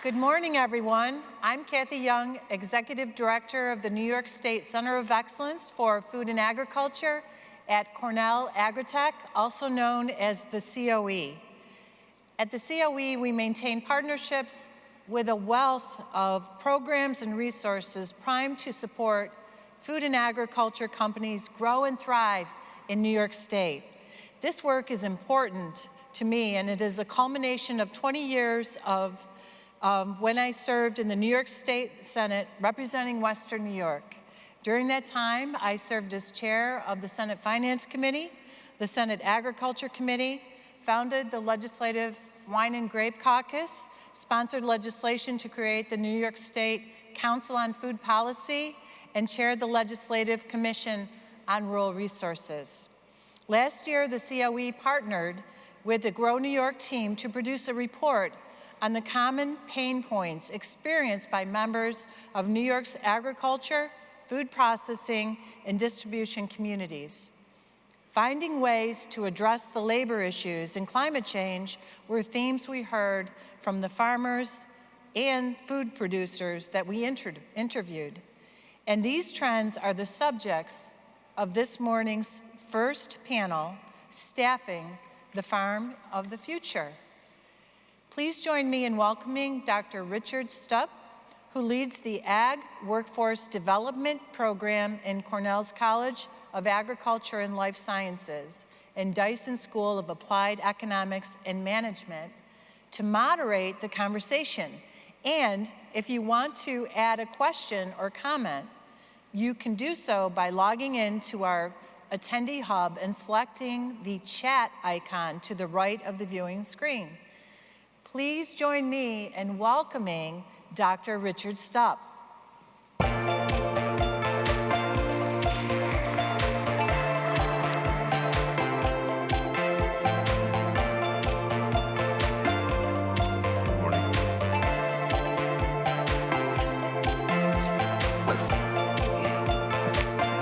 Good morning, everyone. I'm Kathy Young, Executive Director of the New York State Center of Excellence for Food and Agriculture at Cornell AgTech, also known as the COE. At the COE, we maintain partnerships with a wealth of programs and resources primed to support food and agriculture companies grow and thrive in New York State. This work is important to me, and it is a culmination of 20 years of when I served in the New York State Senate representing Western New York. During that time, I served as chair of the Senate Finance Committee, the Senate Agriculture Committee, founded the Legislative Wine and Grape Caucus, sponsored legislation to create the New York State Council on Food Policy, and chaired the Legislative Commission on Rural Resources. Last year, the COE partnered with the Grow New York team to produce a report on the common pain points experienced by members of New York's agriculture, food processing, and distribution communities. Finding ways to address the labor issues and climate change were themes we heard from the farmers and food producers that we interviewed. And these trends are the subjects of this morning's first panel, Staffing the Farm of the Future. Please join me in welcoming Dr. Richard Stup, who leads the Ag Workforce Development Program in Cornell's College of Agriculture and Life Sciences and Dyson School of Applied Economics and Management, to moderate the conversation. And if you want to add a question or comment, you can do so by logging in to our attendee hub and selecting the chat icon to the right of the viewing screen. Please join me in welcoming Dr. Richard Stup.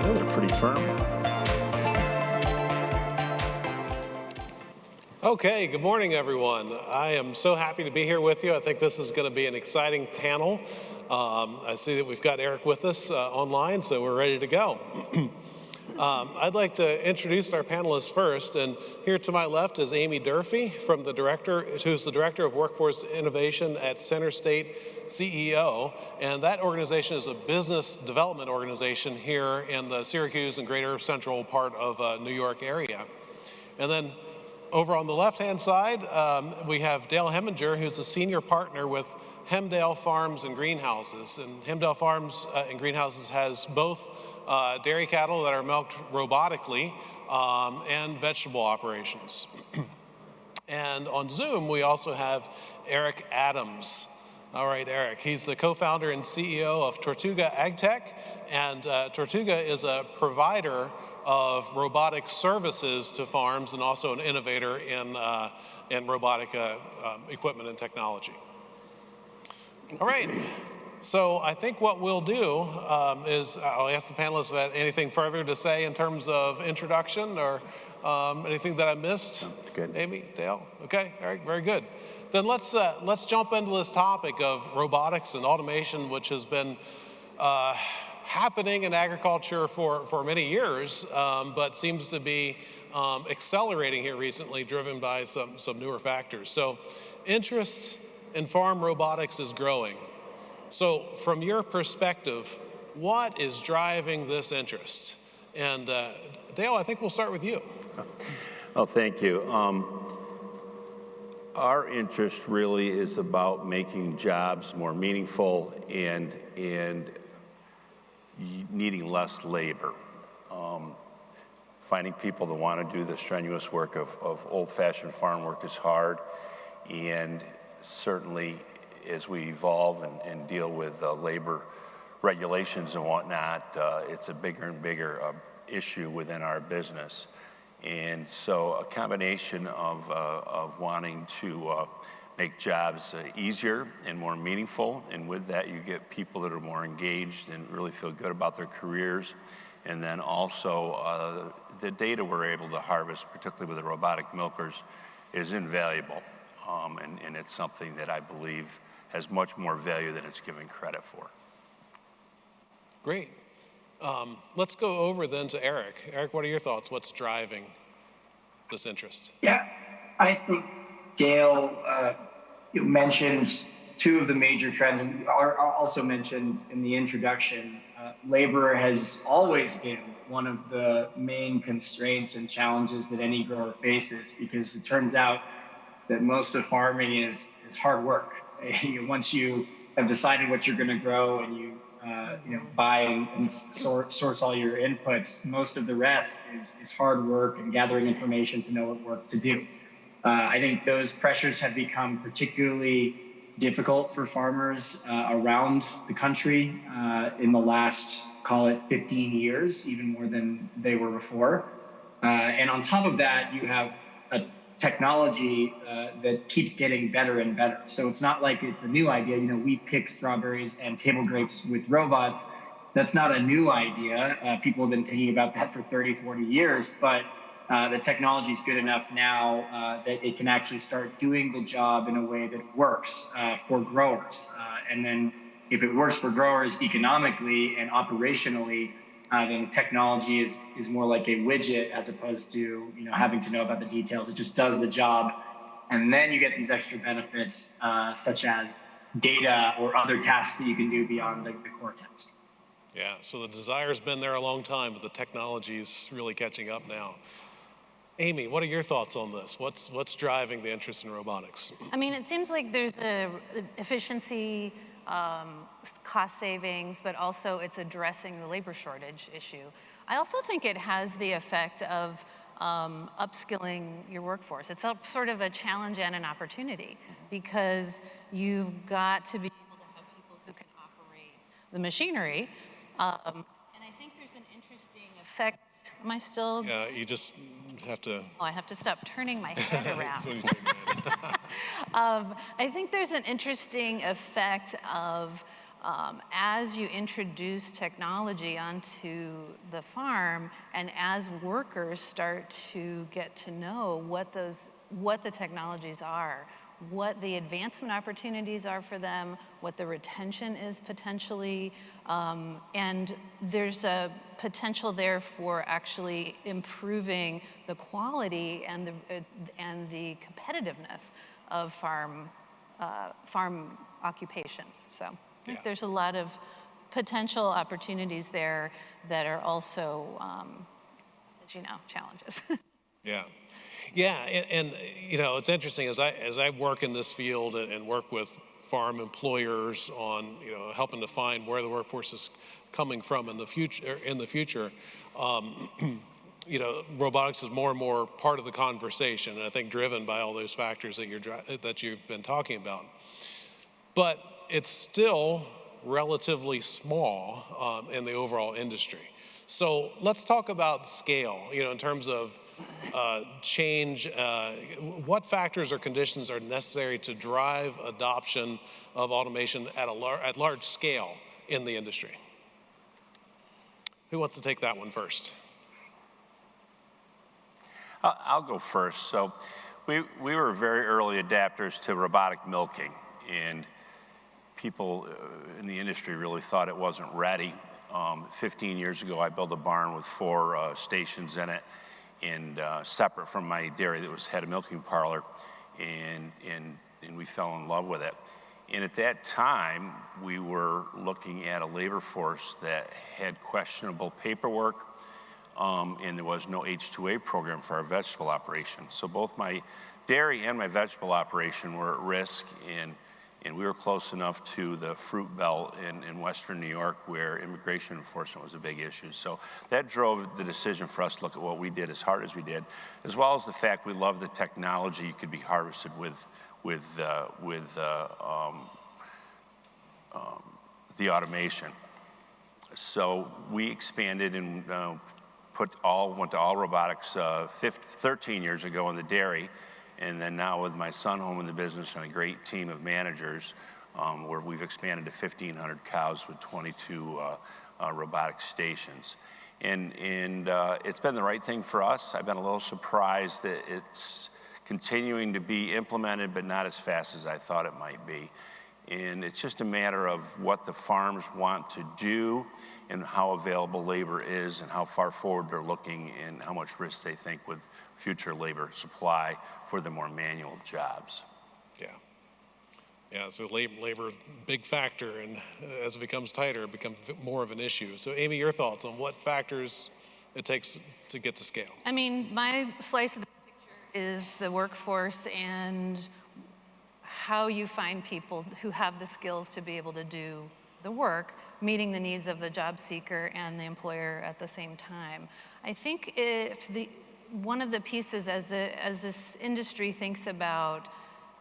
Oh, they're pretty firm. Okay, good morning, everyone. I am so happy to be here with you. I think this is going to be an exciting panel. I see that we've got Eric with us online, so we're ready to go. I'd like to introduce our panelists first, and here to my left is Aimee Durfe, who's the Director of Workforce Innovation at CenterState CEO, and that organization is a business development organization here in the Syracuse and greater central part of New York area. And then over on the left-hand side, we have Dale Hemminger, who's a senior partner with Hemdale Farms and Greenhouses. And Hemdale Farms and Greenhouses has both dairy cattle that are milked robotically and vegetable operations. And on Zoom, we also have Eric Adams. All right, Eric. He's the co-founder and CEO of Tortuga AgTech, and Tortuga is a provider of robotic services to farms and also an innovator in robotic equipment and technology. All right, so I think what we'll do is I'll ask the panelists if they have anything further to say in terms of introduction or anything that I missed. Good. Aimee, Dale? Okay, all right, very good. Then let's jump into this topic of robotics and automation, which has been happening in agriculture for many years, but seems to be accelerating here recently, driven by some newer factors. So interest in farm robotics is growing. So from your perspective, what is driving this interest? And Dale, I think we'll start with you. Oh, thank you. Our interest really is about making jobs more meaningful and needing less labor. Finding people that want to do the strenuous work of old-fashioned farm work is hard, and certainly as we evolve and deal with labor regulations and whatnot, it's a bigger and bigger issue within our business. And so a combination of wanting to make jobs easier and more meaningful, and with that you get people that are more engaged and really feel good about their careers. And then also the data we're able to harvest, particularly with the robotic milkers, is invaluable. And it's something that I believe has much more value than it's given credit for. Great. Let's go over then to Eric. Eric, what are your thoughts? What's driving this interest? Yeah, I think Dale you mentioned two of the major trends, and are also mentioned in the introduction. Labor has always been one of the main constraints and challenges that any grower faces, because it turns out that most of farming is hard work. Once you have decided what you're going to grow and you buy and source all your inputs, most of the rest is hard work and gathering information to know what work to do. I think those pressures have become particularly difficult for farmers around the country in the last, call it 15 years, even more than they were before. And on top of that, you have a technology that keeps getting better and better. So it's not like it's a new idea. We pick strawberries and table grapes with robots. That's not a new idea. People have been thinking about that for 30, 40 years, but the technology is good enough now that it can actually start doing the job in a way that works for growers. And then if it works for growers economically and operationally, then technology is more like a widget as opposed to having to know about the details. It just does the job, and then you get these extra benefits such as data or other tasks that you can do beyond the core task. Yeah, so the desire's been there a long time, but the technology's really catching up now. Aimee, what are your thoughts on this? What's driving the interest in robotics? I mean, it seems like there's a efficiency, cost savings, but also it's addressing the labor shortage issue. I also think it has the effect of upskilling your workforce. It's sort of a challenge and an opportunity, because you've got to be able to have people who can operate the machinery. And I think there's an interesting effect. Am I still? Yeah, you just have to. Oh, I have to stop turning my head around. That's when you take your head. I think there's an interesting effect of as you introduce technology onto the farm, and as workers start to get to know what the technologies are, what the advancement opportunities are for them, what the retention is potentially, and there's a potential there for actually improving the quality and the competitiveness of farm occupations. So I think there's a lot of potential opportunities there that are also, challenges. Yeah, and it's interesting as I work in this field and work with farm employers on helping to find where the workforce is coming from in the future. Robotics is more and more part of the conversation, and I think driven by all those factors that you've been talking about. But it's still relatively small in the overall industry. So let's talk about scale. In terms of change, what factors or conditions are necessary to drive adoption of automation at large scale in the industry? Who wants to take that one first? I'll go first. So we were very early adapters to robotic milking, and people in the industry really thought it wasn't ready. 15 years ago, I built a barn with 4 stations in it, and separate from my dairy that had a milking parlor, and we fell in love with it. And at that time, we were looking at a labor force that had questionable paperwork, and there was no H-2A program for our vegetable operation. So both my dairy and my vegetable operation were at risk, and we were close enough to the fruit belt in Western New York where immigration enforcement was a big issue. So that drove the decision for us to look at what we did as hard as we did, as well as the fact we love the technology could be harvested with the automation. So we expanded and went to all robotics 13 years ago in the dairy. And then now with my son home in the business and a great team of managers, where we've expanded to 1,500 cows with 22 robotic stations. And it's been the right thing for us. I've been a little surprised that it's continuing to be implemented, but not as fast as I thought it might be. And it's just a matter of what the farms want to do and how available labor is and how far forward they're looking and how much risk they think with future labor supply for the more manual jobs. Yeah. Yeah, so labor, big factor, and as it becomes tighter, it becomes more of an issue. So Aimee, your thoughts on what factors it takes to get to scale? I mean, my slice of the picture is the workforce and how you find people who have the skills to be able to do the work, meeting the needs of the job seeker and the employer at the same time. I think one of the pieces as this industry thinks about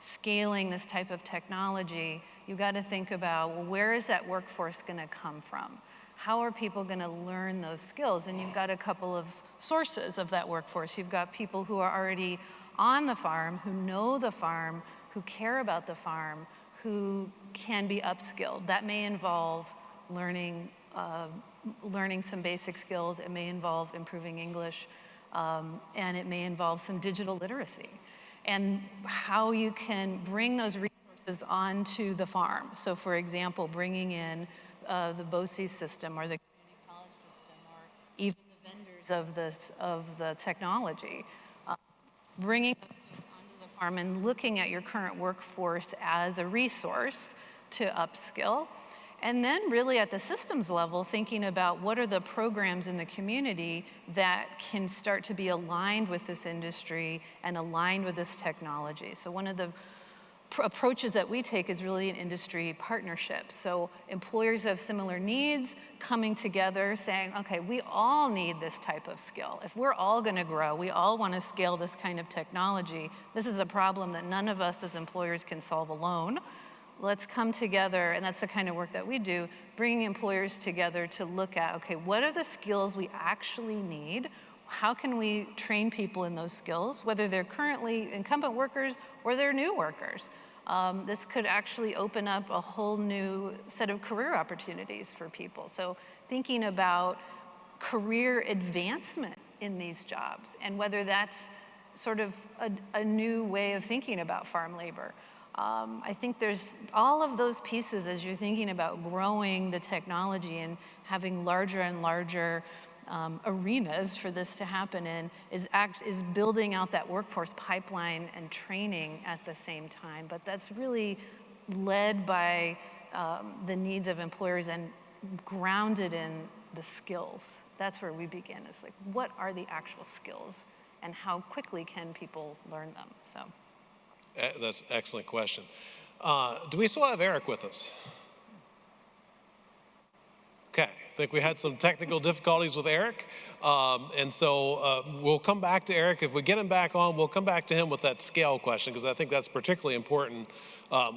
scaling this type of technology, you got to think about, well, where is that workforce going to come from? How are people going to learn those skills? And you've got a couple of sources of that workforce. You've got people who are already on the farm, who know the farm, who care about the farm, who can be upskilled. That may involve learning some basic skills. It may involve improving English, and it may involve some digital literacy. And how you can bring those resources onto the farm. So for example, bringing in the BOCES system or the community college system or even the vendors of the technology, bringing those things onto the farm and looking at your current workforce as a resource to upskill. And then really at the systems level, thinking about what are the programs in the community that can start to be aligned with this industry and aligned with this technology. So one of the approaches that we take is really an industry partnership. So employers who have similar needs coming together saying, okay, we all need this type of skill. If we're all gonna grow, we all wanna scale this kind of technology. This is a problem that none of us as employers can solve alone. Let's come together, and that's the kind of work that we do, bringing employers together to look at, okay, what are the skills we actually need? How can we train people in those skills, whether they're currently incumbent workers or they're new workers? This could actually open up a whole new set of career opportunities for people. So thinking about career advancement in these jobs and whether that's sort of a new way of thinking about farm labor. I think there's all of those pieces as you're thinking about growing the technology and having larger and larger arenas for this to happen in is building out that workforce pipeline and training at the same time. But that's really led by the needs of employers and grounded in the skills. That's where we begin, is like, what are the actual skills and how quickly can people learn them? So. That's an excellent question. Do we still have Eric with us? Okay, I think we had some technical difficulties with Eric. And so we'll come back to Eric. If we get him back on, we'll come back to him with that scale question, because I think that's particularly important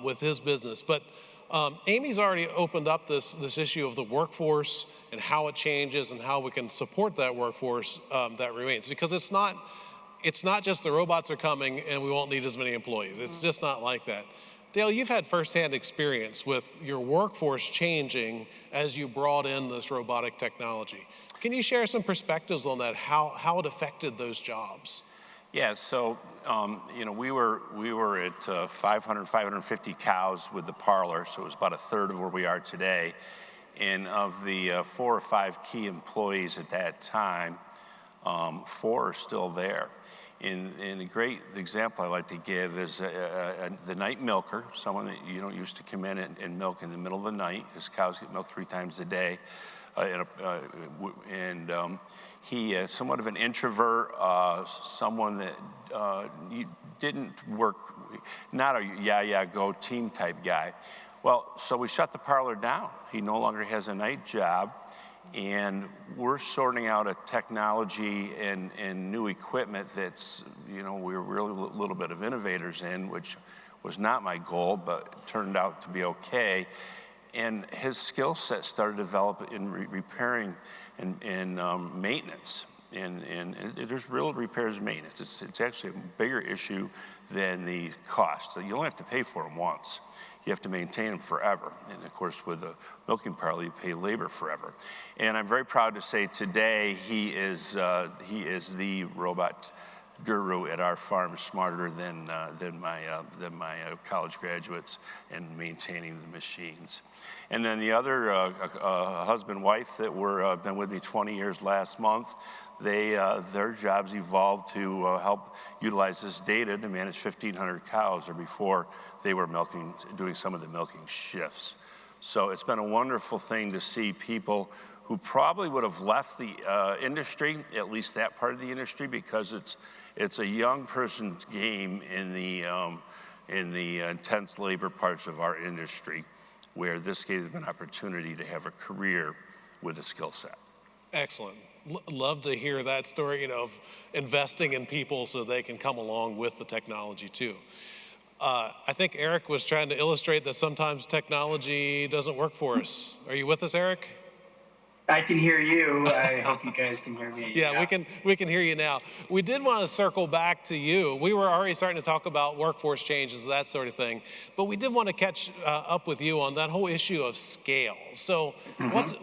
with his business. But Aimee's already opened up this issue of the workforce and how it changes and how we can support that workforce that remains. Because it's not just the robots are coming and we won't need as many employees. It's just not like that. Dale, you've had firsthand experience with your workforce changing as you brought in this robotic technology. Can you share some perspectives on that, how it affected those jobs? Yeah, so we were at 550 cows with the parlor, so it was about a third of where we are today. And of the 4 or 5 key employees at that time, 4 are still there. And a great example I like to give is the night milker, someone that used to come in and milk in the middle of the night, because cows get milked 3 times a day. He is somewhat of an introvert, someone that didn't work, not a go team type guy. Well, so we shut the parlor down. He no longer has a night job. And we're sorting out a technology and new equipment that's, we're really a little bit of innovators in, which was not my goal, but turned out to be okay. And his skill set started to develop in repairing and maintenance. And there's real repairs and maintenance. It's actually a bigger issue than the cost. So you only have to pay for them once. You have to maintain them forever. And of course, with a milking parlor, you pay labor forever. And I'm very proud to say today he is the robot guru at our farm smarter than my college graduates in maintaining the machines. And then the other husband, wife that were been with me 20 years last month, their jobs evolved to help utilize this data to manage 1,500 cows, or before they were doing some of the milking shifts. So it's been a wonderful thing to see people who probably would have left the industry, at least that part of the industry, because it's a young person's game in the intense labor parts of our industry, where this gave them an opportunity to have a career with a skill set. Excellent. Love to hear that story, of investing in people so they can come along with the technology too. I think Eric was trying to illustrate that sometimes technology doesn't work for us. Are you with us, Eric? I can hear you. I hope you guys can hear me. Yeah, we can hear you now. We did want to circle back to you. We were already starting to talk about workforce changes, that sort of thing, but we did want to catch up with you on that whole issue of scale. So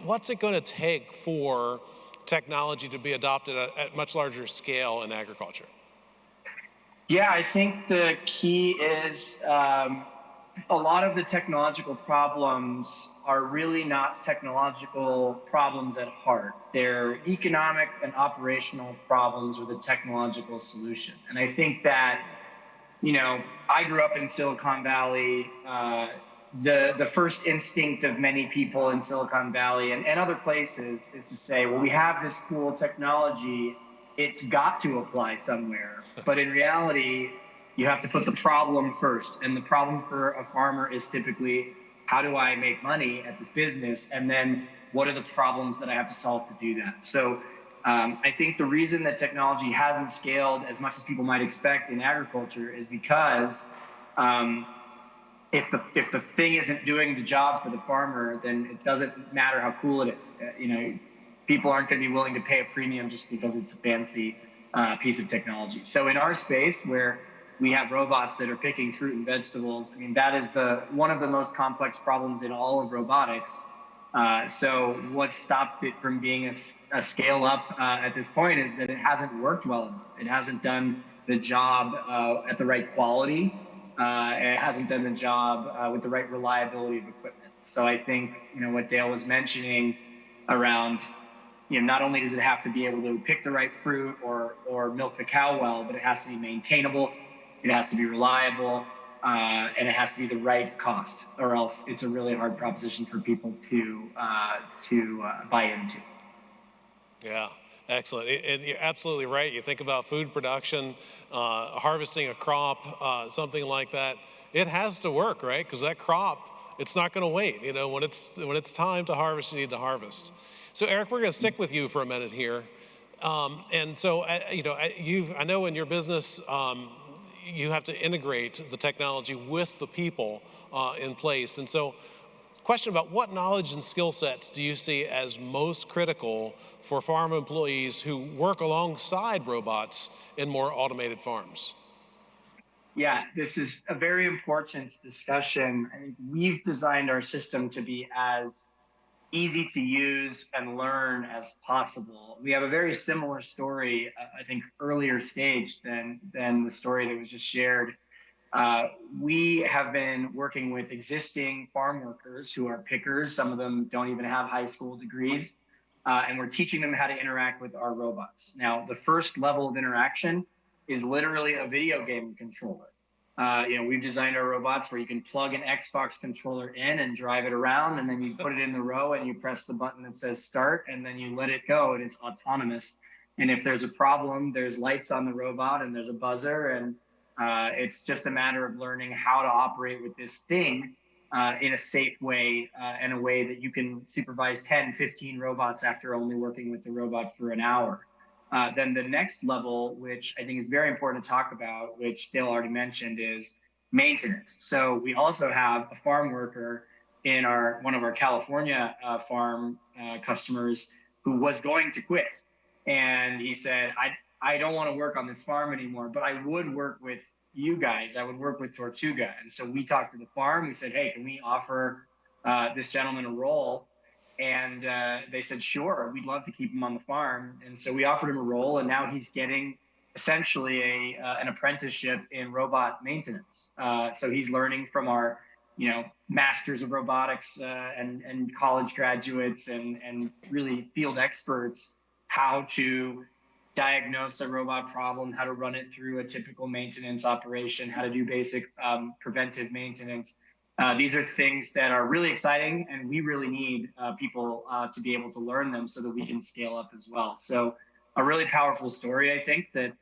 what's it going to take for technology to be adopted at much larger scale in agriculture? Yeah, I think the key is a lot of the technological problems are really not technological problems at heart. They're economic and operational problems with a technological solution. And I think that, I grew up in Silicon Valley. The first instinct of many people in Silicon Valley and other places is to say, well, we have this cool technology, it's got to apply somewhere. But in reality, you have to put the problem first. And the problem for a farmer is typically, how do I make money at this business? And then what are the problems that I have to solve to do that? So I think the reason that technology hasn't scaled as much as people might expect in agriculture is because if the thing isn't doing the job for the farmer, then it doesn't matter how cool it is. People aren't going to be willing to pay a premium just because it's a fancy piece of technology. So in our space, where we have robots that are picking fruit and vegetables, that is one of the most complex problems in all of robotics. So what stopped it from being a scale up at this point is that it hasn't worked well enough. It hasn't done the job at the right quality. And it hasn't done the job with the right reliability of equipment. So I think, what Dale was mentioning around, not only does it have to be able to pick the right fruit or milk the cow well, but it has to be maintainable, it has to be reliable, and it has to be the right cost, or else it's a really hard proposition for people to buy into. Yeah, excellent. And you're absolutely right. You think about food production, harvesting a crop, something like that. It has to work, right? Because that crop, it's not going to wait. When it's time to harvest, you need to harvest. So Eric, we're going to stick with you for a minute here. And so, I know in your business, you have to integrate the technology with the people in place. And so, question about what knowledge and skill sets do you see as most critical for farm employees who work alongside robots in more automated farms? Yeah, this is a very important discussion. I think we've designed our system to be as easy to use and learn as possible. We have a very similar story, I think, earlier stage than the story that was just shared. We have been working with existing farm workers who are pickers. Some of them don't even have high school degrees. And we're teaching them how to interact with our robots. Now, the first level of interaction is literally a video game controller. We've designed our robots where you can plug an Xbox controller in and drive it around, and then you put it in the row and you press the button that says start, and then you let it go, and it's autonomous. And if there's a problem, there's lights on the robot and there's a buzzer, and it's just a matter of learning how to operate with this thing in a safe way, and a way that you can supervise 10, 15 robots after only working with the robot for an hour. Then the next level, which I think is very important to talk about, which Dale already mentioned, is maintenance. So we also have a farm worker in one of our California farm customers who was going to quit. And he said, I don't want to work on this farm anymore, but I would work with you guys. I would work with Tortuga. And so we talked to the farm. We said, hey, can we offer this gentleman a role? And they said, sure, we'd love to keep him on the farm. And so we offered him a role, and now he's getting essentially an apprenticeship in robot maintenance. So he's learning from our, masters of robotics and college graduates and really field experts how to diagnose a robot problem, how to run it through a typical maintenance operation, how to do basic preventive maintenance. These are things that are really exciting, and we really need people to be able to learn them so that we can scale up as well. So a really powerful story, I think, that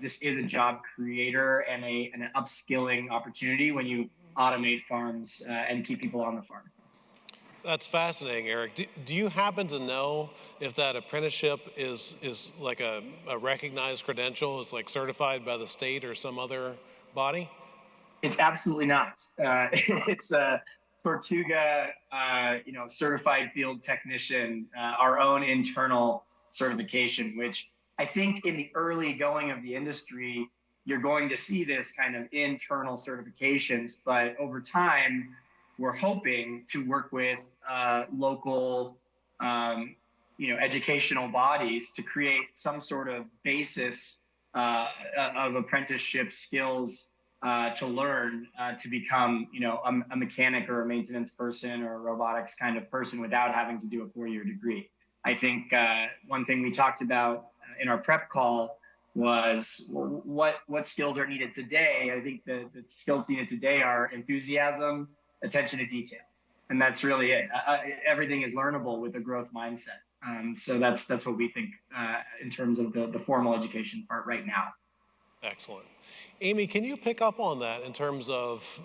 this is a job creator and an upskilling opportunity when you automate farms and keep people on the farm. That's fascinating, Eric. Do you happen to know if that apprenticeship is like a recognized credential, is like certified by the state or some other body? It's absolutely not. It's a Tortuga, certified field technician, our own internal certification, which I think in the early going of the industry, you're going to see this kind of internal certifications, but over time, we're hoping to work with local, educational bodies to create some sort of basis of apprenticeship skills to learn to become, a mechanic or a maintenance person or a robotics kind of person without having to do a 4-year degree. I think one thing we talked about in our prep call was what skills are needed today. I think the skills needed today are enthusiasm, attention to detail, and that's really it. Everything is learnable with a growth mindset. So that's what we think in terms of the formal education part right now. Excellent. Aimee, can you pick up on that in terms of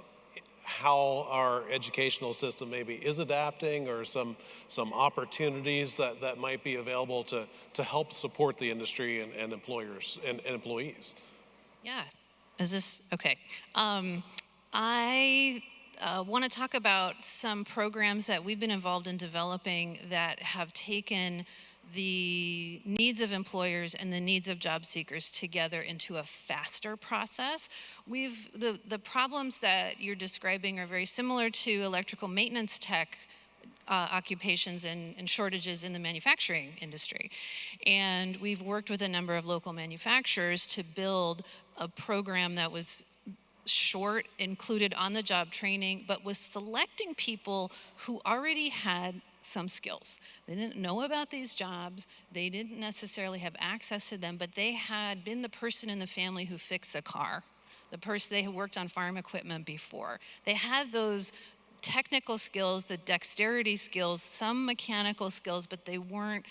how our educational system maybe is adapting, or some opportunities that might be available to help support the industry and employers and employees? Yeah. Is this okay? I want to talk about some programs that we've been involved in developing that have taken the needs of employers and the needs of job seekers together into a faster process. The problems that you're describing are very similar to electrical maintenance tech occupations and shortages in the manufacturing industry. And we've worked with a number of local manufacturers to build a program that was short, included on the job training, but was selecting people who already had some skills. They didn't know about these jobs, they didn't necessarily have access to them, but they had been the person in the family who fixed a car, the person they had worked on farm equipment before. They had those technical skills, the dexterity skills, some mechanical skills, but they weren't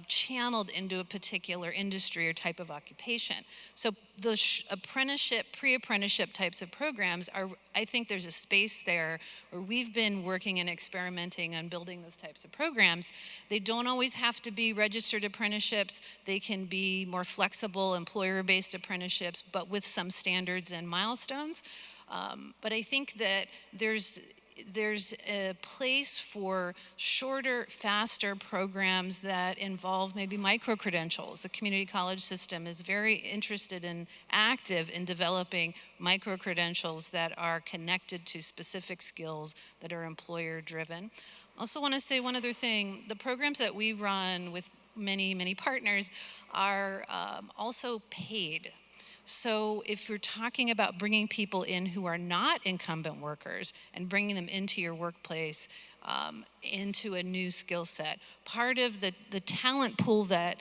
channeled into a particular industry or type of occupation. So those apprenticeship, pre-apprenticeship types of programs are, I think there's a space there where we've been working and experimenting on building those types of programs. They don't always have to be registered apprenticeships. They can be more flexible, employer-based apprenticeships, but with some standards and milestones. But I think that there's a place for shorter, faster programs that involve maybe micro-credentials. The community college system is very interested and active in developing micro-credentials that are connected to specific skills that are employer-driven. I also want to say one other thing. The programs that we run with many, many partners are also paid. So if you're talking about bringing people in who are not incumbent workers and bringing them into your workplace, into a new skill set, part of the talent pool that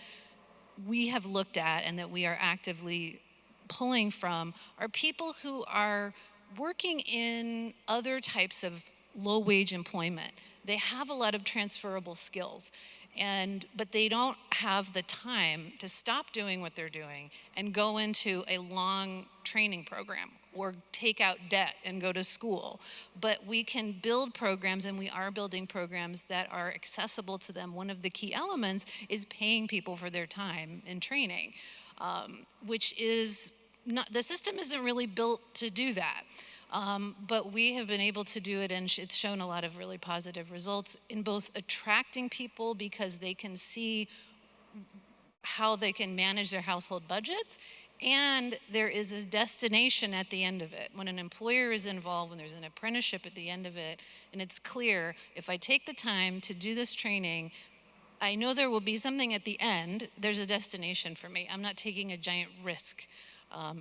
we have looked at and that we are actively pulling from are people who are working in other types of low-wage employment. They have a lot of transferable skills. But they don't have the time to stop doing what they're doing and go into a long training program or take out debt and go to school. But we can build programs, and we are building programs that are accessible to them. One of the key elements is paying people for their time in training, which is not, the system isn't really built to do that. But we have been able to do it, and it's shown a lot of really positive results in both attracting people because they can see how they can manage their household budgets, and there is a destination at the end of it. When an employer is involved, when there's an apprenticeship at the end of it, and it's clear, if I take the time to do this training, I know there will be something at the end. There's a destination for me. I'm not taking a giant risk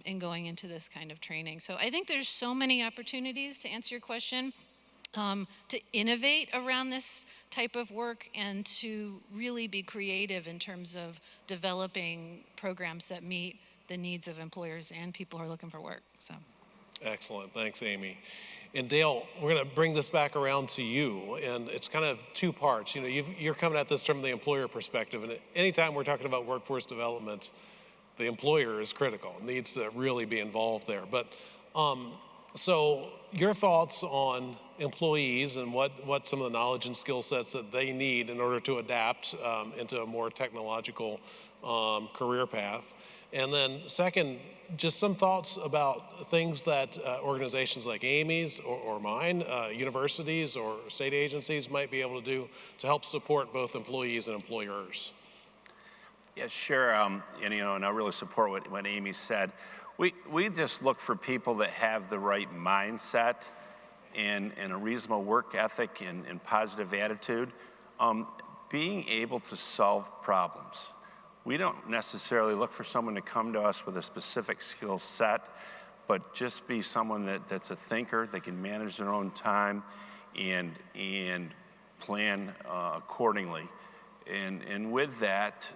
in going into this kind of training. So I think there's so many opportunities, to answer your question, to innovate around this type of work and to really be creative in terms of developing programs that meet the needs of employers and people who are looking for work. So. Excellent, thanks, Aimee. And Dale, we're going to bring this back around to you, and it's kind of two parts. You know, you're coming at this from the employer perspective, and anytime we're talking about workforce development, the employer is critical, needs to really be involved there. But so your thoughts on employees and what some of the knowledge and skill sets that they need in order to adapt into a more technological career path. And then second, just some thoughts about things that organizations like Aimee's or mine, universities or state agencies might be able to do to help support both employees and employers. Yeah, sure. And I really support what Aimee said. We just look for people that have the right mindset and a reasonable work ethic and positive attitude. Being able to solve problems. We don't necessarily look for someone to come to us with a specific skill set, but just be someone that's a thinker, that can manage their own time and plan accordingly. And with that,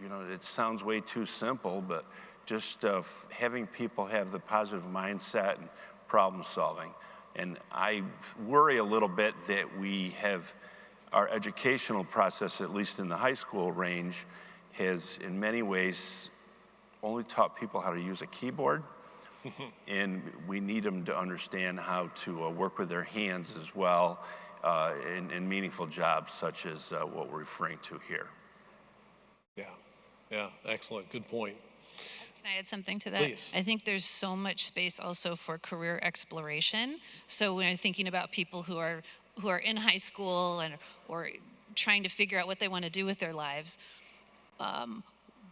it sounds way too simple, but just having people have the positive mindset and problem solving. And I worry a little bit that we have our educational process, at least in the high school range, has in many ways only taught people how to use a keyboard. And we need them to understand how to work with their hands as well in meaningful jobs such as what we're referring to here. Yeah, excellent, good point. Can I add something to that? Please. I think there's so much space also for career exploration. So when I'm thinking about people who are in high school or trying to figure out what they want to do with their lives,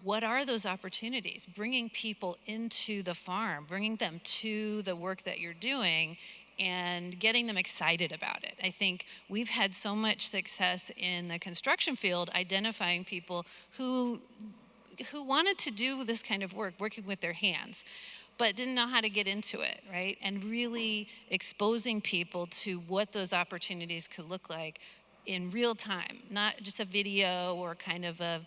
what are those opportunities? Bringing people into the farm, bringing them to the work that you're doing and getting them excited about it. I think we've had so much success in the construction field identifying people who wanted to do this kind of work, working with their hands, but didn't know how to get into it, right? And really exposing people to what those opportunities could look like in real time, not just a video or kind of a,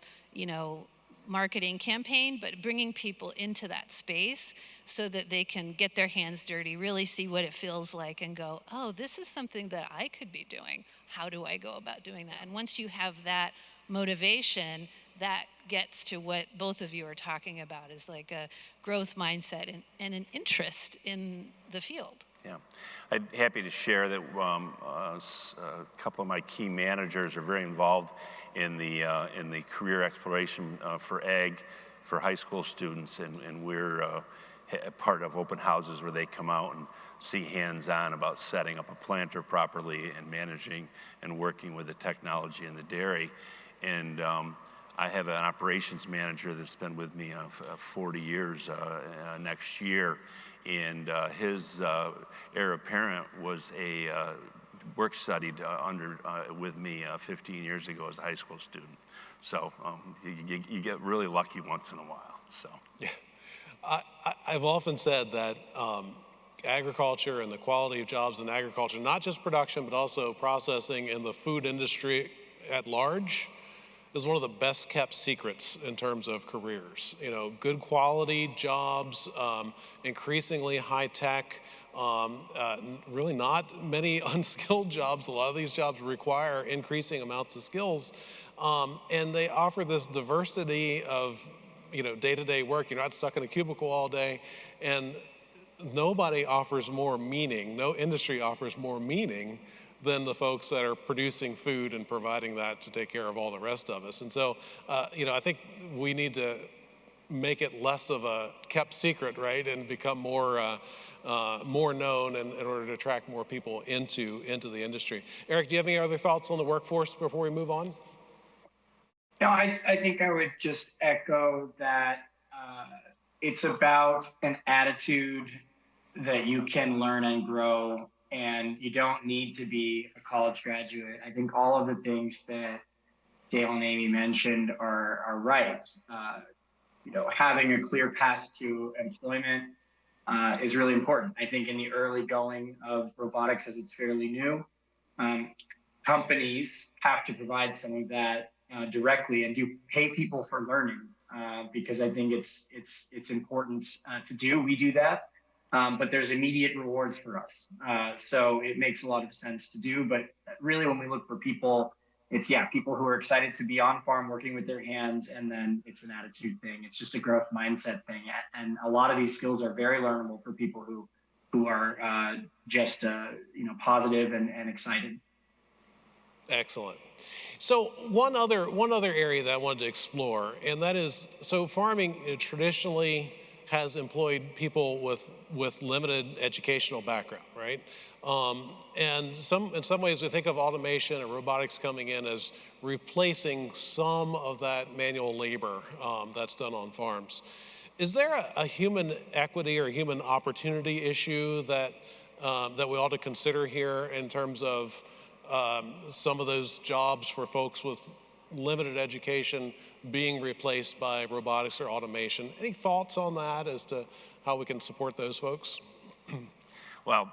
marketing campaign, but bringing people into that space so that they can get their hands dirty, really see what it feels like and go, oh, this is something that I could be doing. How do I go about doing that? And once you have that motivation, that gets to what both of you are talking about, is like a growth mindset and an interest in the field. Yeah, I'm happy to share that a couple of my key managers are very involved in the career exploration for ag for high school students, and we're part of open houses where they come out and see hands-on about setting up a planter properly and managing and working with the technology in the dairy. And I have an operations manager that's been with me 40 years next year, and his heir apparent was a work studied with me 15 years ago as a high school student. So you get really lucky once in a while. So yeah, I've often said that agriculture and the quality of jobs in agriculture, not just production but also processing and the food industry at large, is one of the best kept secrets in terms of careers. Good quality jobs, increasingly high tech, really not many unskilled jobs. A lot of these jobs require increasing amounts of skills, and they offer this diversity of day-to-day work. You're not stuck in a cubicle all day, and nobody offers more meaning, no industry offers more meaning than the folks that are producing food and providing that to take care of all the rest of us. And so, I think we need to make it less of a kept secret, right, and become more known in order to attract more people into the industry. Eric, do you have any other thoughts on the workforce before we move on? No, I think I would just echo that it's about an attitude that you can learn and grow and you don't need to be a college graduate. I think all of the things that Dale and Aimee mentioned are right. Having a clear path to employment is really important. I think in the early going of robotics, as it's fairly new, companies have to provide some of that directly and do pay people for learning, because I think it's important to do. We do that, but there's immediate rewards for us. So it makes a lot of sense to do. But really, when we look for people, it's people who are excited to be on farm working with their hands, and then it's an attitude thing. It's just a growth mindset thing, and a lot of these skills are very learnable for people who are just positive and excited. Excellent. So one other area that I wanted to explore, and that is, so farming traditionally has employed people with limited educational background, right? And in some ways we think of automation and robotics coming in as replacing some of that manual labor that's done on farms. Is there a human equity or human opportunity issue that we ought to consider here in terms of some of those jobs for folks with limited education being replaced by robotics or automation? Any thoughts on that as to how we can support those folks? Well,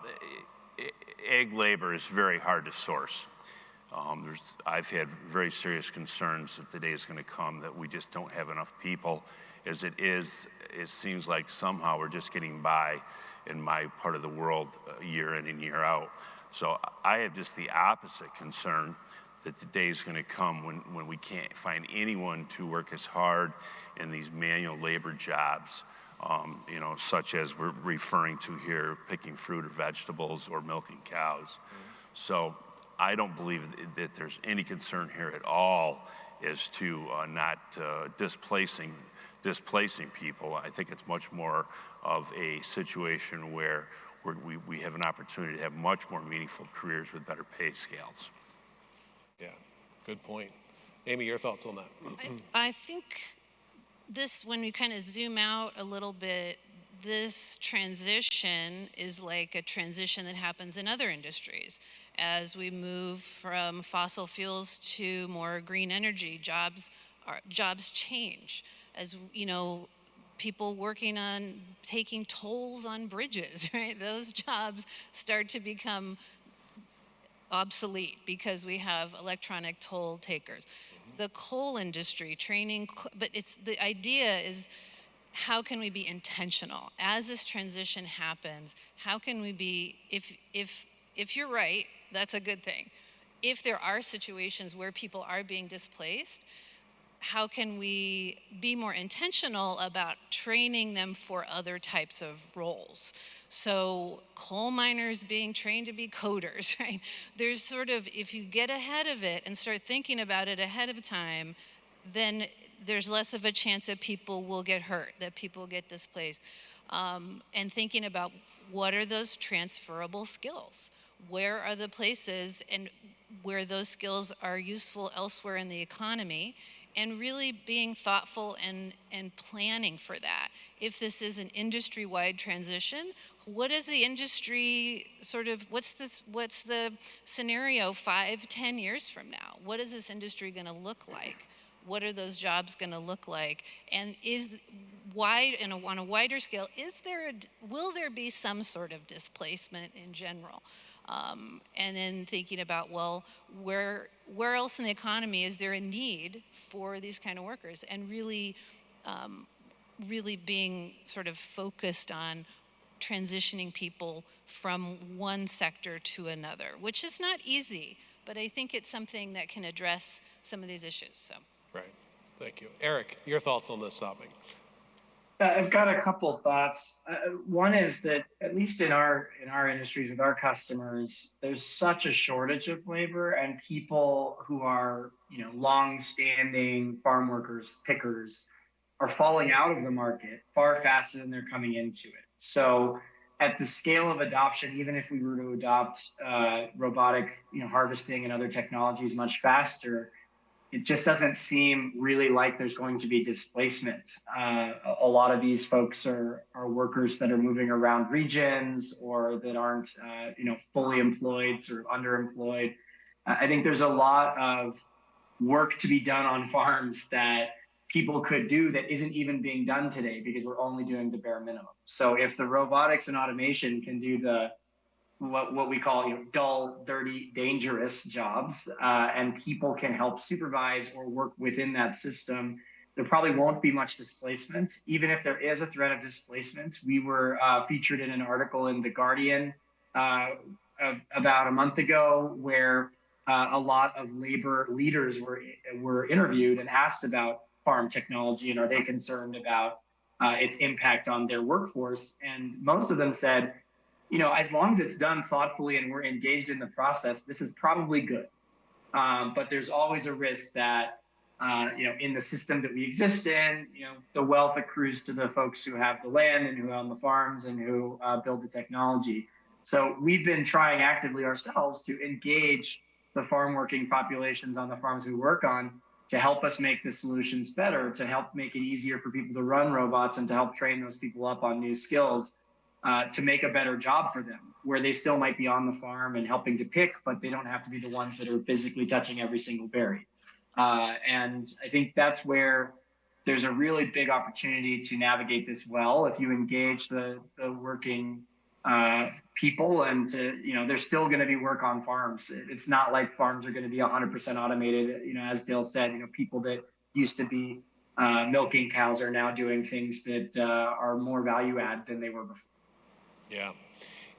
ag labor is very hard to source. I've had very serious concerns that the day is going to come that we just don't have enough people. As it is, it seems like somehow we're just getting by in my part of the world year in and year out. So I have just the opposite concern that the day is going to come when we can't find anyone to work as hard in these manual labor jobs, such as we're referring to here, picking fruit or vegetables or milking cows. So I don't believe that there's any concern here at all as to not displacing people. I think it's much more of a situation where we have an opportunity to have much more meaningful careers with better pay scales. Yeah, good point. Aimee, your thoughts on that? I think this, when we kind of zoom out a little bit, this transition is like a transition that happens in other industries. As we move from fossil fuels to more green energy, jobs change. As people working on taking tolls on bridges, right? Those jobs start to become obsolete because we have electronic toll takers. The coal industry training, but the idea is, how can we be intentional as this transition happens? How can we be, if you're right, that's a good thing. If there are situations where people are being displaced, how can we be more intentional about training them for other types of roles? So coal miners being trained to be coders, right? There's sort of, if you get ahead of it and start thinking about it ahead of time, then there's less of a chance that people will get hurt, that people get displaced. And thinking about what are those transferable skills? Where are the places and where those skills are useful elsewhere in the economy? And really being thoughtful and planning for that. If this is an industry-wide transition, what is the industry what's the scenario 5-10 years from now? What is this industry going to look like? What are those jobs going to look like? And on a wider scale, will there be some sort of displacement in general? And then thinking about, well, where else in the economy is there a need for these kind of workers? And really being sort of focused on transitioning people from one sector to another, which is not easy, but I think it's something that can address some of these issues. So. Right, thank you. Eric, your thoughts on this topic? I've got a couple thoughts. One is that at least in our industries with our customers, there's such a shortage of labor, and people who are long-standing farm workers, pickers, are falling out of the market far faster than they're coming into it. So at the scale of adoption, even if we were to adopt robotic harvesting and other technologies much faster, it just doesn't seem really like there's going to be displacement. A lot of these folks are workers that are moving around regions or that aren't, fully employed, sort of underemployed. I think there's a lot of work to be done on farms that people could do that isn't even being done today because we're only doing the bare minimum. So if the robotics and automation can do the what we call dull, dirty, dangerous jobs, and people can help supervise or work within that system, there probably won't be much displacement. Even if there is a threat of displacement, we were featured in an article in The Guardian about a month ago where a lot of labor leaders were interviewed and asked about farm technology and are they concerned about its impact on their workforce. And most of them said, as long as it's done thoughtfully and we're engaged in the process, this is probably good. But there's always a risk that, in the system that we exist in, the wealth accrues to the folks who have the land and who own the farms and who build the technology. So we've been trying actively ourselves to engage the farm working populations on the farms we work on to help us make the solutions better, to help make it easier for people to run robots and to help train those people up on new skills. To make a better job for them, where they still might be on the farm and helping to pick, but they don't have to be the ones that are physically touching every single berry. And I think that's where there's a really big opportunity to navigate this well if you engage the working people, and there's still going to be work on farms. It's not like farms are going to be 100% automated. As Dale said, people that used to be milking cows are now doing things that are more value add than they were before. Yeah,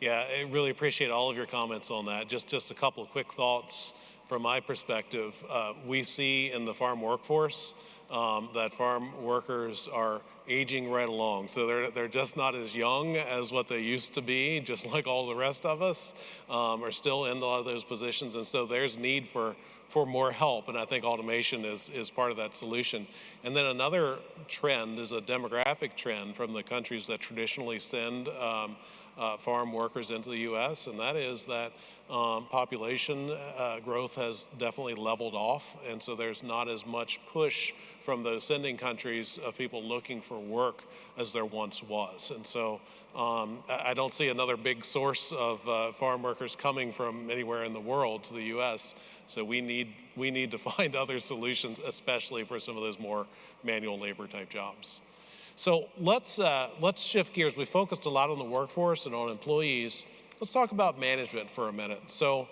I really appreciate all of your comments on that. Just a couple of quick thoughts from my perspective. We see in the farm workforce that farm workers are aging right along. So they're just not as young as what they used to be, just like all the rest of us are still in a lot of those positions. And so there's need for more help, and I think automation is part of that solution. And then another trend is a demographic trend from the countries that traditionally send farm workers into the U.S., and that is that population growth has definitely leveled off, and so there's not as much push from those sending countries of people looking for work as there once was. And so I don't see another big source of farm workers coming from anywhere in the world to the U.S., so we need to find other solutions, especially for some of those more manual labor type jobs. So let's shift gears. We focused a lot on the workforce and on employees. Let's talk about management for a minute. So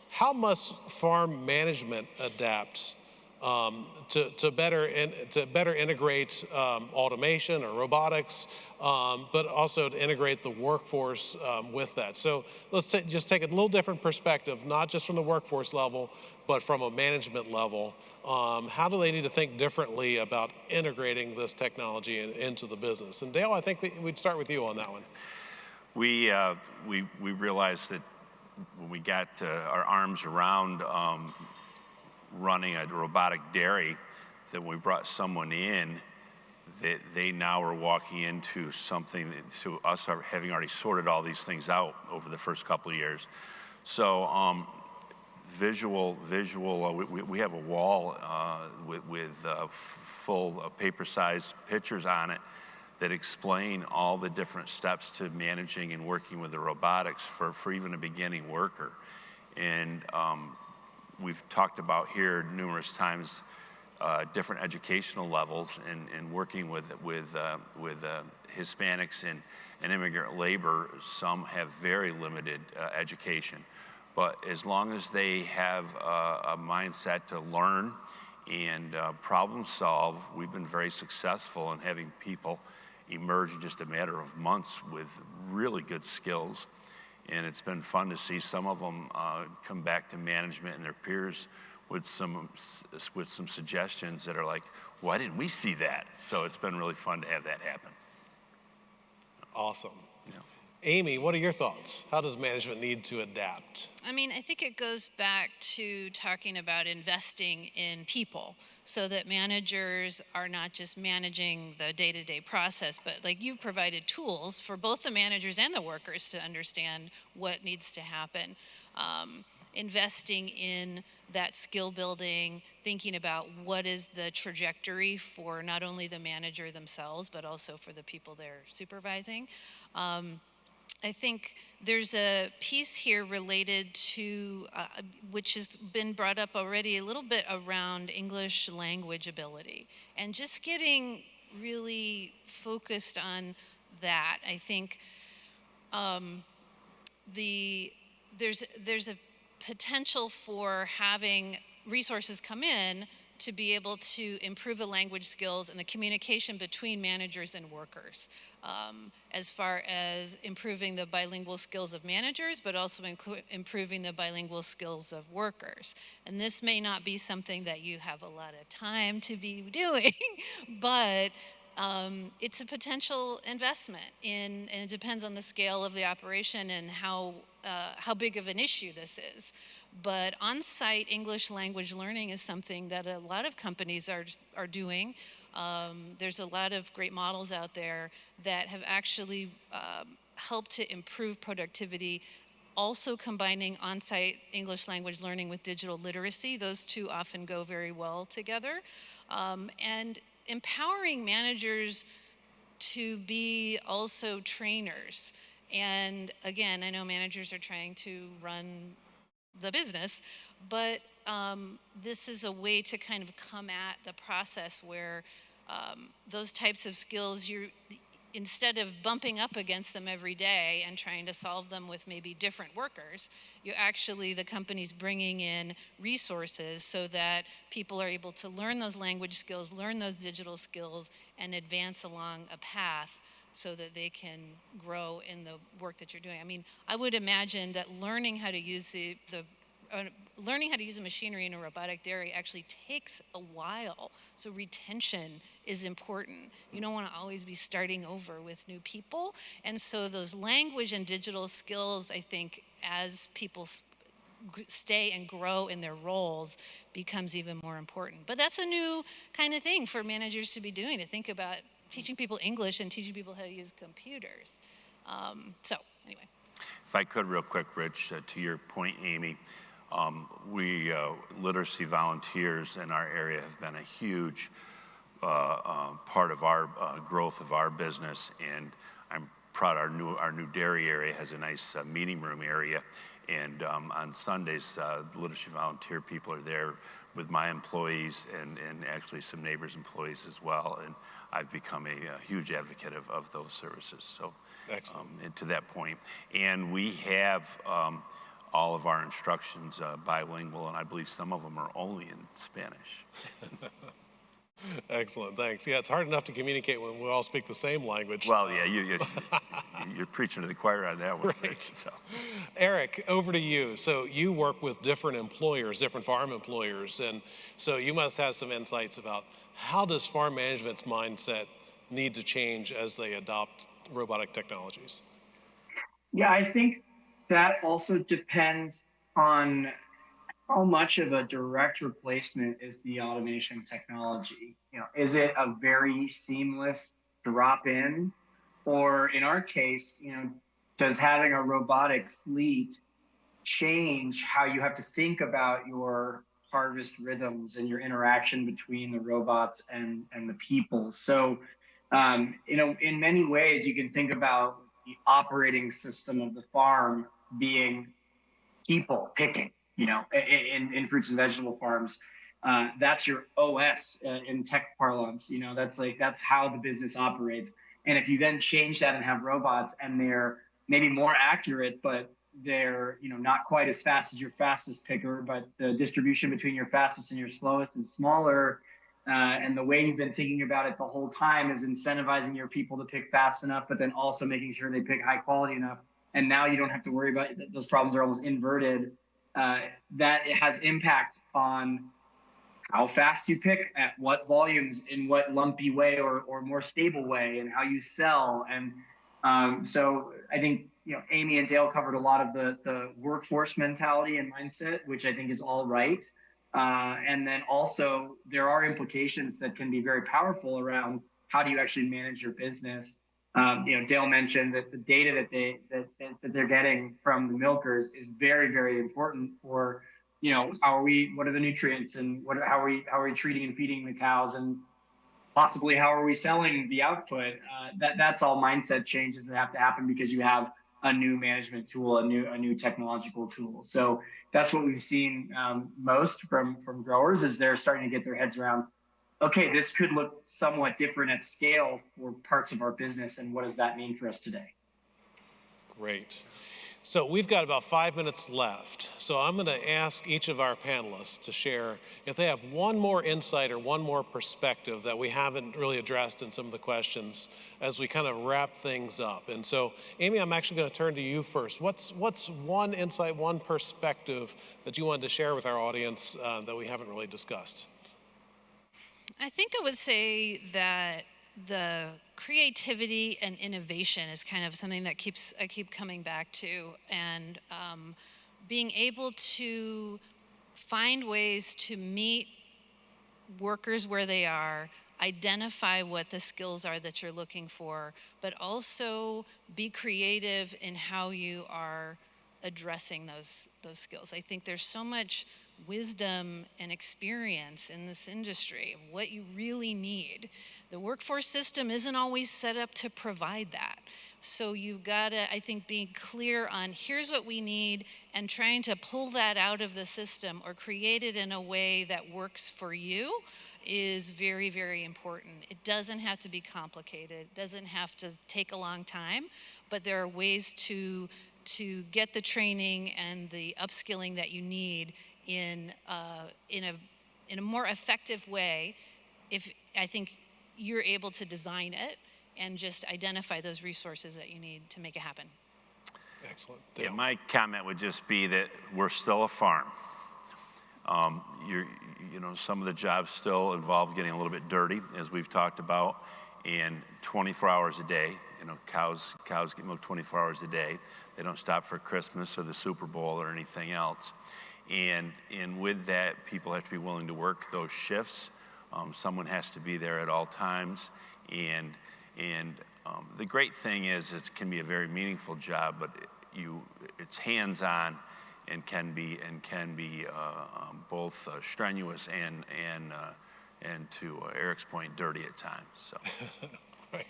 how must farm management adapt to better integrate automation or robotics, but also to integrate the workforce with that? So let's just take a little different perspective, not just from the workforce level, but from a management level. How do they need to think differently about integrating this technology into the business? And Dale, I think that we'd start with you on that one. We realized that when we got our arms around running a robotic dairy, that when we brought someone in, that they now are walking into something that, to us having already sorted all these things out over the first couple of years. So visual, we have a wall with full paper-sized pictures on it that explain all the different steps to managing and working with the robotics for even a beginning worker. And we've talked about here numerous times different educational levels and working with Hispanics and immigrant labor. Some have very limited education, but as long as they have a mindset to learn and problem solve, we've been very successful in having people emerge in just a matter of months with really good skills. And it's been fun to see some of them come back to management and their peers with some suggestions that are like, why didn't we see that? So it's been really fun to have that happen. Awesome. Yeah. Aimee, what are your thoughts? How does management need to adapt? I mean, I think it goes back to talking about investing in people so that managers are not just managing the day-to-day process, but like you've provided tools for both the managers and the workers to understand what needs to happen. investing in that skill building, thinking about what is the trajectory for not only the manager themselves, but also for the people they're supervising. I think there's a piece here related to, which has been brought up already a little bit around English language ability, and just getting really focused on that. I think there's a potential for having resources come in to be able to improve the language skills and the communication between managers and workers, as far as improving the bilingual skills of managers, but also improving the bilingual skills of workers. And this may not be something that you have a lot of time to be doing, but it's a potential investment and it depends on the scale of the operation and how big of an issue this is. But on-site English language learning is something that a lot of companies are doing. There's a lot of great models out there that have actually helped to improve productivity, also combining on-site English language learning with digital literacy. Those two often go very well together. And empowering managers to be also trainers. And again, I know managers are trying to run the business, but this is a way to kind of come at the process where those types of skills, instead of bumping up against them every day and trying to solve them with maybe different workers, the company's bringing in resources so that people are able to learn those language skills, learn those digital skills, and advance along a path so that they can grow in the work that you're doing. I mean, I would imagine that learning how to use learning how to use a machinery in a robotic dairy actually takes a while. So retention is important. You don't want to always be starting over with new people. And so those language and digital skills, I think, as people stay and grow in their roles, becomes even more important. But that's a new kind of thing for managers to be doing, to think about teaching people English and teaching people how to use computers. So anyway. If I could real quick, Rich, to your point, Aimee, we literacy volunteers in our area have been a huge part of our growth of our business, and I'm proud our new dairy area has a nice meeting room area, and on Sundays the literacy volunteer people are there with my employees and actually some neighbors' employees as well, and I've become a huge advocate of those services. So and to that point, and we have all of our instructions bilingual, and I believe some of them are only in Spanish. Excellent, thanks. Yeah, it's hard enough to communicate when we all speak the same language. Well, yeah, you're preaching to the choir on that one. Right. So. Eric, over to you. So you work with different employers, different farm employers, and so you must have some insights about how does farm management's mindset need to change as they adopt robotic technologies? Yeah, I think that also depends on how much of a direct replacement is the automation technology. Is it a very seamless drop in, or in our case, does having a robotic fleet change how you have to think about your harvest rhythms and your interaction between the robots and the people? So, in many ways, you can think about the operating system of the farm being people picking. In fruits and vegetable farms, that's your OS in tech parlance. That's how the business operates. And if you then change that and have robots, and they're maybe more accurate, but they're not quite as fast as your fastest picker, but the distribution between your fastest and your slowest is smaller. And the way you've been thinking about it the whole time is incentivizing your people to pick fast enough, but then also making sure they pick high quality enough. And now you don't have to worry about those problems are almost inverted. That it has impact on how fast you pick, at what volumes, in what lumpy way or more stable way, and how you sell. And so I think Aimee and Dale covered a lot of the workforce mentality and mindset, which I think is all right. And then also there are implications that can be very powerful around how do you actually manage your business. Dale mentioned that the data that they're getting from the milkers is very, very important for, what are the nutrients and how are we treating and feeding the cows, and possibly how are we selling the output. That's all mindset changes that have to happen because you have a new management tool, a new technological tool. So that's what we've seen most from growers, is they're starting to get their heads around, okay, this could look somewhat different at scale for parts of our business, and what does that mean for us today? Great. So we've got about 5 minutes left. So I'm going to ask each of our panelists to share if they have one more insight or one more perspective that we haven't really addressed in some of the questions as we kind of wrap things up. And so, Aimee, I'm actually going to turn to you first. What's one insight, one perspective that you wanted to share with our audience that we haven't really discussed? I think I would say that the creativity and innovation is kind of something that I keep coming back to, and being able to find ways to meet workers where they are, identify what the skills are that you're looking for, but also be creative in how you are addressing those skills. I think there's so much wisdom and experience in this industry of what you really need. The workforce system isn't always set up to provide that. So you've got to, I think, be clear on here's what we need, and trying to pull that out of the system or create it in a way that works for you is very, very important. It doesn't have to be complicated. It doesn't have to take a long time, but there are ways to get the training and the upskilling that you need in a more effective way, if I think you're able to design it and just identify those resources that you need to make it happen. Excellent. Yeah, my comment would just be that we're still a farm. Some of the jobs still involve getting a little bit dirty, as we've talked about, and 24 hours a day. Cows get milked 24 hours a day. They don't stop for Christmas or the Super Bowl or anything else. And with that, people have to be willing to work those shifts. Someone has to be there at all times. And the great thing is it can be a very meaningful job, but it's hands-on and can be both strenuous and to Eric's point, dirty at times. So. Right.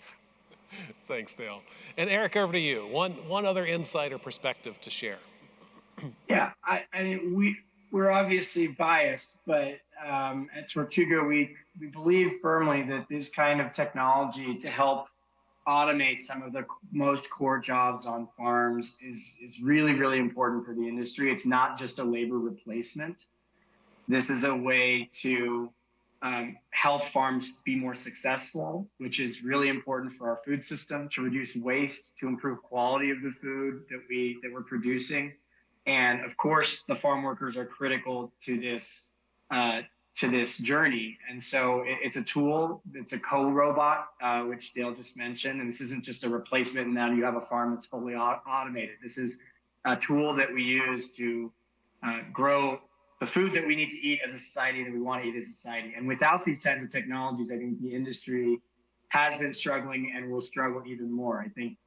Thanks, Dale. And Eric, over to you. One other insight or perspective to share. Yeah, I mean, we're obviously biased, but at Tortuga, we believe firmly that this kind of technology to help automate some of the most core jobs on farms is really, really important for the industry. It's not just a labor replacement. This is a way to help farms be more successful, which is really important for our food system, to reduce waste, to improve quality of the food that we're producing. And of course, the farm workers are critical to this journey. And so it's a tool, it's a co-robot, which Dale just mentioned. And this isn't just a replacement and now you have a farm that's fully automated. This is a tool that we use to grow the food that we need to eat as a society, that we want to eat as a society. And without these kinds of technologies, I think the industry has been struggling and will struggle even more. I think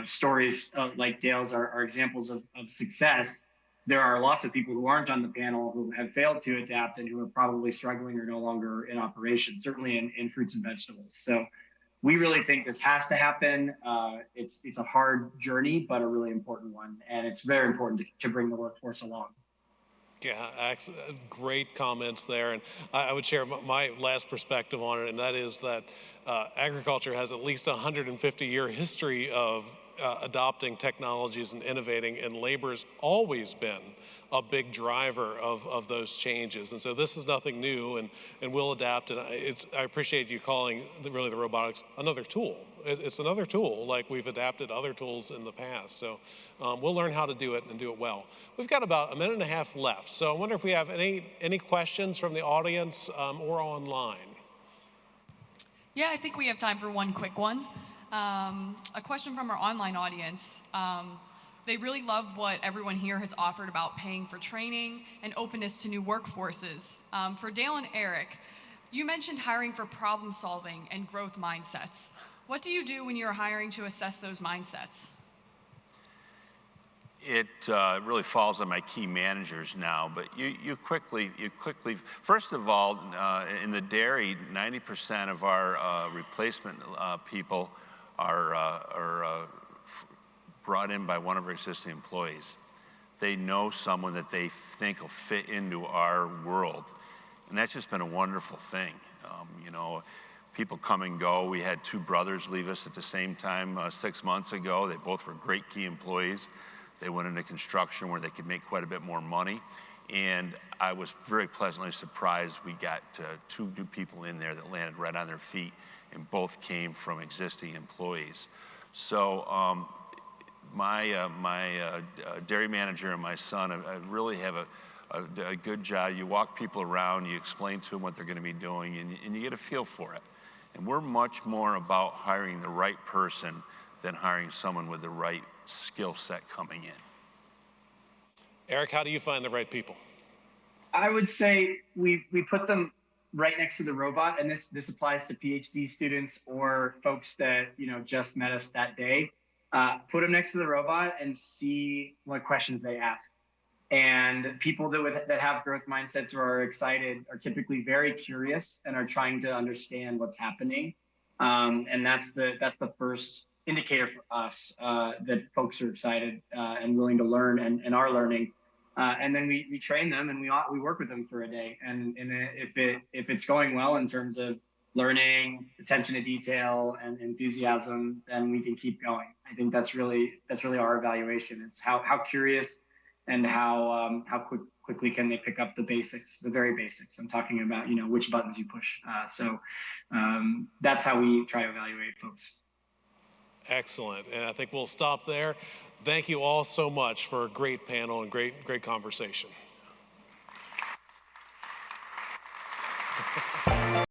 stories like Dale's are examples of success. There are lots of people who aren't on the panel who have failed to adapt and who are probably struggling or no longer in operation, certainly in fruits and vegetables. So we really think this has to happen. It's a hard journey, but a really important one. And it's very important to bring the workforce along. Yeah, great comments there. And I would share my last perspective on it, and that is that agriculture has at least a 150-year history of adopting technologies and innovating, and labor's always been a big driver of those changes. And so this is nothing new, and we'll adapt. And I appreciate you calling the robotics another tool. It's another tool, like we've adapted other tools in the past. So we'll learn how to do it and do it well. We've got about a minute and a half left. So I wonder if we have any questions from the audience or online. Yeah, I think we have time for one quick one. A question from our online audience. They really love what everyone here has offered about paying for training and openness to new workforces. For Dale and Eric, you mentioned hiring for problem solving and growth mindsets. What do you do when you're hiring to assess those mindsets? It really falls on my key managers now, but you quickly, first of all, in the dairy, 90% of our replacement people are brought in by one of our existing employees. They know someone that they think will fit into our world, and that's just been a wonderful thing. You know, people come and go. We had two brothers leave us at the same time 6 months ago. They both were great key employees. They went into construction where they could make quite a bit more money. And I was very pleasantly surprised we got two new people in there that landed right on their feet, and both came from existing employees. So my dairy manager and my son I really have a good job. You walk people around, you explain to them what they're going to be doing, and you get a feel for it. And we're much more about hiring the right person than hiring someone with the right skill set coming in. Eric, how do you find the right people? I would say we put them right next to the robot, and this applies to PhD students or folks that just met us that day. Put them next to the robot and see what questions they ask. And people that have growth mindsets or are excited are typically very curious and are trying to understand what's happening. And that's the first indicator for us that folks are excited and willing to learn and are learning. And then we train them and we work with them for a day. And if it's going well in terms of learning, attention to detail, and enthusiasm, then we can keep going. I think that's really our evaluation. It's how curious and how quickly can they pick up the basics, the very basics. I'm talking about which buttons you push. So that's how we try to evaluate folks. Excellent, and I think we'll stop there. Thank you all so much for a great panel and great conversation.